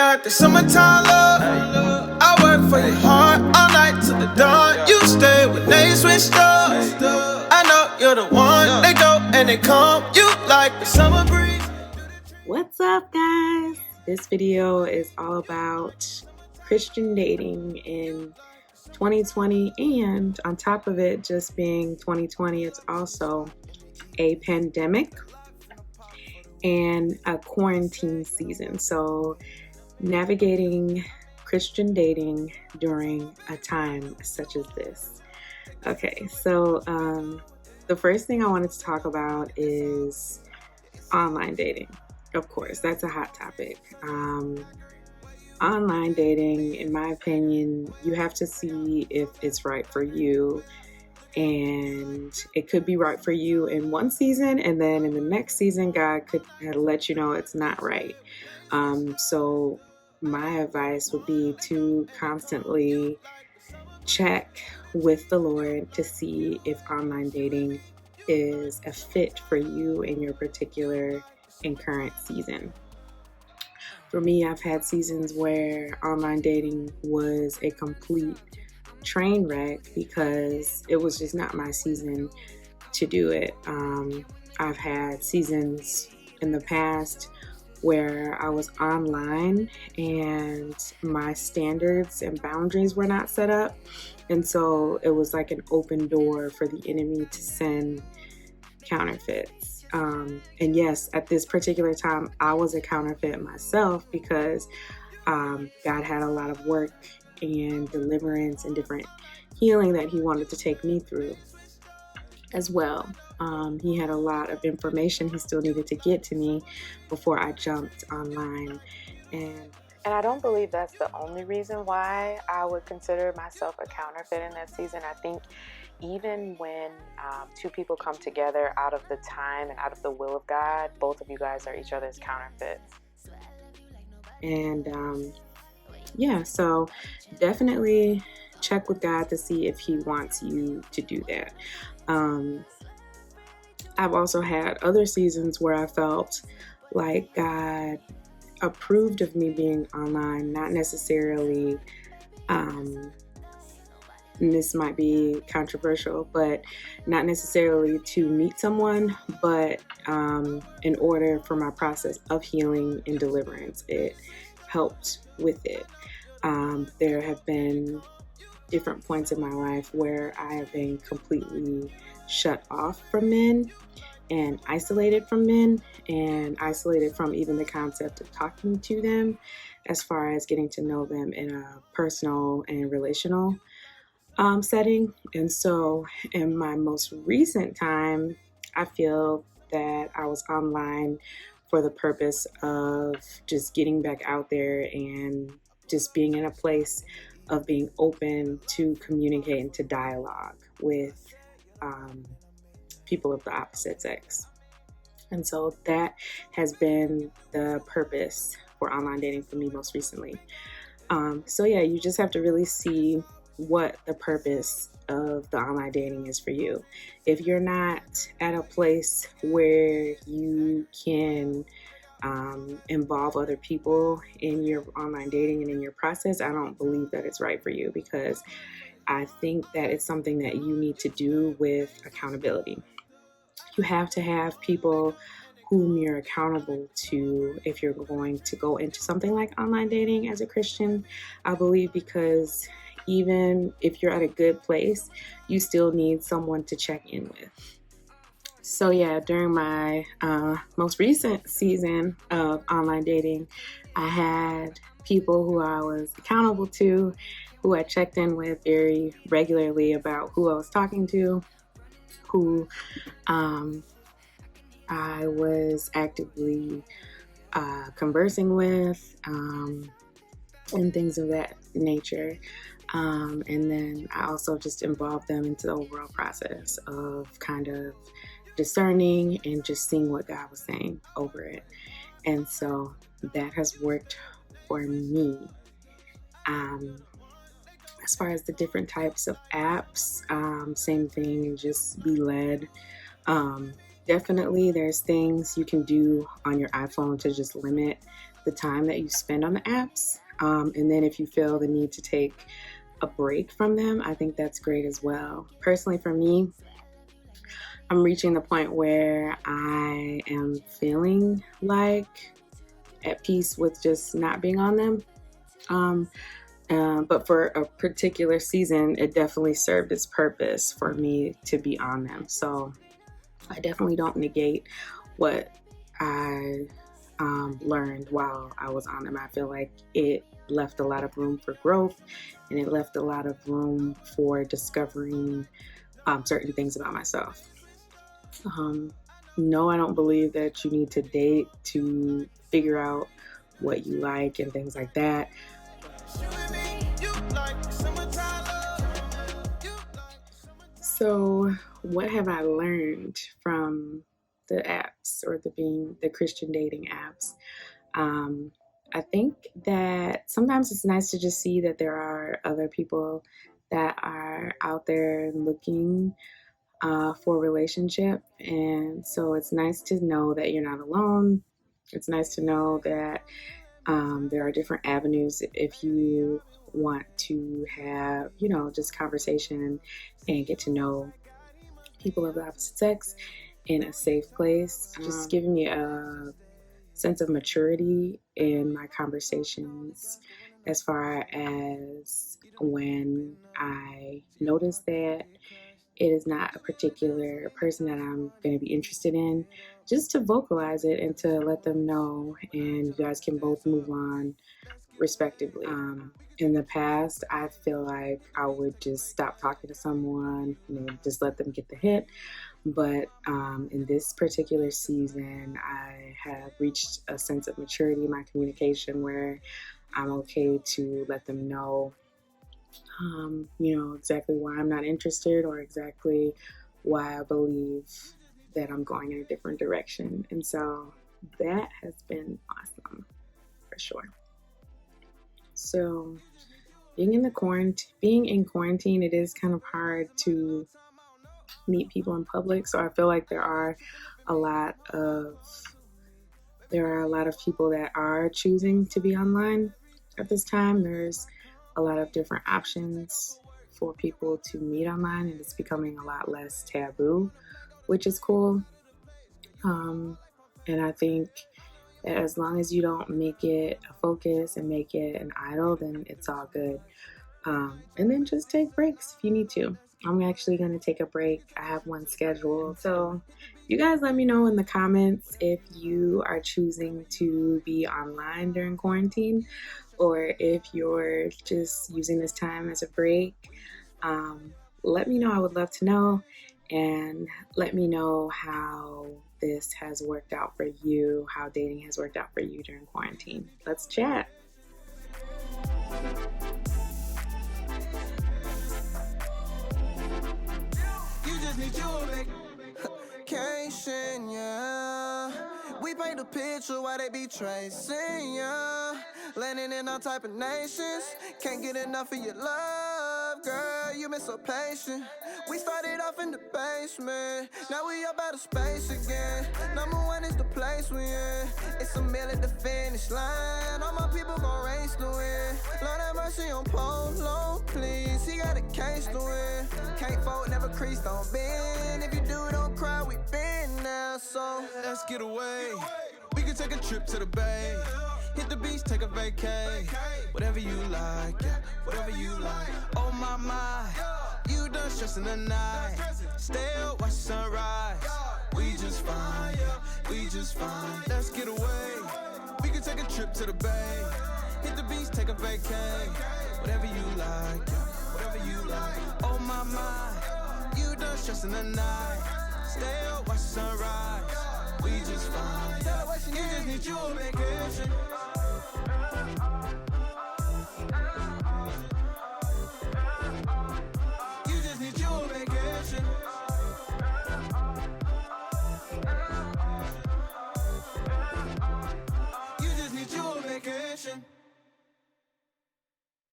got the summertime love. I work for your heart all night till the dawn. You stay when they switched up. I know you're the one. They go and they come. You like the summer breeze. What's up, guys? This video is all about Christian dating in 2020, and on top of it just being 2020, it's also a pandemic and a quarantine season. So navigating Christian dating during a time such as this. Okay, so the first thing I wanted to talk about is online dating. Of course, that's a hot topic. Online dating, in my opinion, you have to see if it's right for you. And it could be right for you in one season, and then in the next season, God could let you know it's not right. So my advice would be to constantly check with the Lord to see if online dating is a fit for you in your particular and current season. For me, I've had seasons where online dating was a complete train wreck because it was just not my season to do it. I've had seasons in the past where I was online and my standards and boundaries were not set up, and so it was like an open door for the enemy to send counterfeits. And yes, at this particular time I was a counterfeit myself because God had a lot of work and deliverance and different healing that he wanted to take me through as well. He had a lot of information he still needed to get to me before I jumped online. And I don't believe that's the only reason why I would consider myself a counterfeit in that season. I think even when two people come together out of the time and out of the will of God, both of you guys are each other's counterfeits. And yeah, so definitely check with God to see if he wants you to do that. I've also had other seasons where I felt like God approved of me being online, not necessarily, this might be controversial, but not necessarily to meet someone, but in order for my process of healing and deliverance, it helped with it. There have been different points in my life where I have been completely shut off from men and isolated from men and isolated from even the concept of talking to them as far as getting to know them in a personal and relational setting. And so in my most recent time, I feel that I was online for the purpose of just getting back out there and just being in a place of being open to communicate and to dialogue with people of the opposite sex. And so that has been the purpose for online dating for me most recently. So yeah, you just have to really see what the purpose of the online dating is for you. If you're not at a place where you can involve other people in your online dating and in your process, I don't believe that it's right for you, because I think that it's something that you need to do with accountability. You have to have people whom you're accountable to if you're going to go into something like online dating as a Christian, I believe, because even if you're at a good place, you still need someone to check in with. So yeah, during my most recent season of online dating, I had people who I was accountable to, who I checked in with very regularly about who I was talking to, who I was actively conversing with, and things of that nature. And then I also just involved them into the overall process of kind of discerning and just seeing what God was saying over it. And so that has worked for me. As far as the different types of apps, same thing, and just be led. Definitely there's things you can do on your iPhone to just limit the time that you spend on the apps. And then if you feel the need to take a break from them, I think that's great as well. Personally, for me, I'm reaching the point where I am feeling like at peace with just not being on them. But for a particular season, it definitely served its purpose for me to be on them. So I definitely don't negate what I learned while I was on them. I feel like it left a lot of room for growth, and it left a lot of room for discovering certain things about myself. No, I don't believe that you need to date to figure out what you like and things like that. So what have I learned from the apps, or the Christian dating apps? I think that sometimes it's nice to just see that there are other people that are out there looking for a relationship. And so it's nice to know that you're not alone. It's nice to know that there are different avenues if you want to have, just conversation and get to know people of the opposite sex in a safe place. Just giving me a sense of maturity in my conversations, as far as when I notice that it is not a particular person that I'm going to be interested in, just to vocalize it and to let them know, and you guys can both move on respectively. In the past, I feel like I would just stop talking to someone and just let them get the hint. But in this particular season, I have reached a sense of maturity in my communication where I'm okay to let them know, exactly why I'm not interested, or exactly why I believe that I'm going in a different direction. And so that has been awesome, for sure. So being in quarantine, it is kind of hard to meet people in public. So I feel like there are a lot of people that are choosing to be online at this time. There's a lot of different options for people to meet online, and it's becoming a lot less taboo, which is cool. And I think that as long as you don't make it a focus and make it an idol, then it's all good. And then just take breaks if you need to. I'm actually going to take a break. I have one scheduled. So you guys let me know in the comments if you are choosing to be online during quarantine, or if you're just using this time as a break. Let me know. I would love to know. And let me know how this has worked out for you, how dating has worked out for you during quarantine. Let's chat. Yeah. We paint the picture while they be tracing, yeah. Landing in all type of nations. Can't get enough of your love, girl. You been so patient. We started off in the basement. Now we up out of space again. Number one is the place we in. It's a mill at the finish line. All my people gon' race to win. Lord have mercy on Polo, please. He got a case to win. Can't fold, never crease, don't bend. If you do, don't cry, we been now. So let's get away. We can take a trip to the bay. Hit the beach, take a vacay. Whatever you like, yeah, whatever you like. Oh my, you done stressing the night. Stay up, watch the sunrise. We just fine, yeah, we just fine. Let's get away. We can take a trip to the bay. Hit the beach, take a vacay. Whatever you like, yeah, whatever you like. Oh my, you done stressing the night. Stay up, watch the sunrise. We just fine, yeah. You just need you a vacation.